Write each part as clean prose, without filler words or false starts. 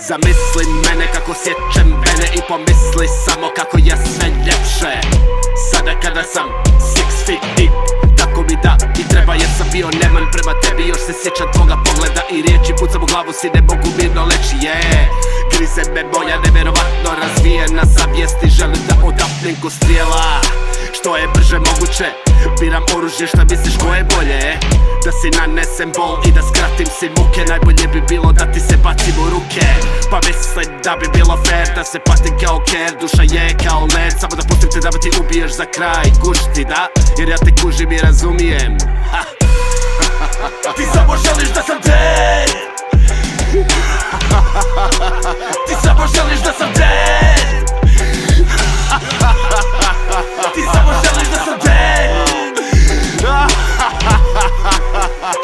Zamisli mene kako sjećem vene i pomisli samo kako je sve ljepše. Sada kada sam 6 feet deep, tako mi da i treba jer sam bio neman prema tebi. Još se sjećam tvoga pogleda i riječi, pucam u glavu si ne mogu mirno leći. Grize me moja nevjerovatno razvijena savjest i želim da odapnem ko strijela. Što je brže moguće, biram oružje, šta misliš ko je bolje? Da si nanesem bol i da skratim si muke. Najbolje bi bilo da ti se bacim u ruke. Pa mislim da bi bilo fair da se patim kao ker. Duša je kao led, samo da pustim te da me ti ubiješ za kraj. Kuži ti da, jer ja te kužim i razumijem. Ti samo želiš da sam dead. Ti samo želiš da sam dead. Ti samo želiš da sam dead.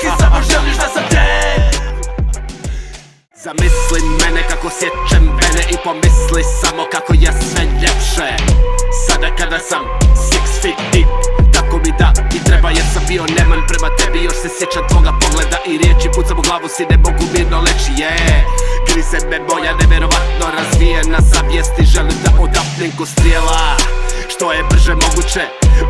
Ti samo želiš da sam dead. Zamisli mene kako sjećem vene i pomisli samo kako je sve ljepše. Sada kada sam 6 feet deep, tako mi da i treba jer sam bio neman prema tebi. Još se sjećam tvoga pogleda i riječi, pucam u glavu si ne mogu mirno leći. Grize me moja nevjerovatno razvijena savjest i želim da odapnem ko strijela. Što je brže moguće,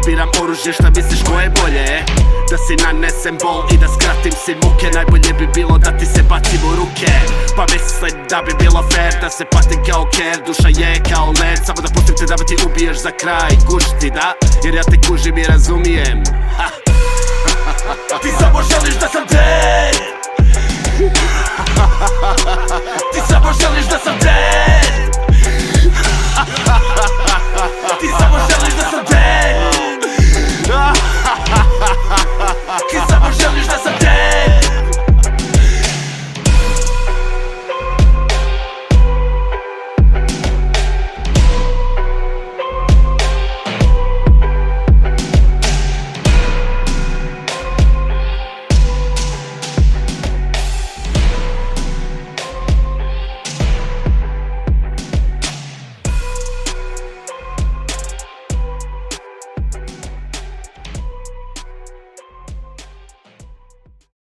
biram oružje, šta misliš ko je bolje? Da si nanesem bol i da skratim si muke. Najbolje bi bilo da ti se bacim u ruke. Pa mislim da bi bilo fair da se patim kao ker. Duša je kao led, samo da pustim te da me ti ubiješ za kraj. Kuži ti da, jer ja te kužim i razumijem. Ti samo želiš da sam dead. Ti samo želiš da sam dead.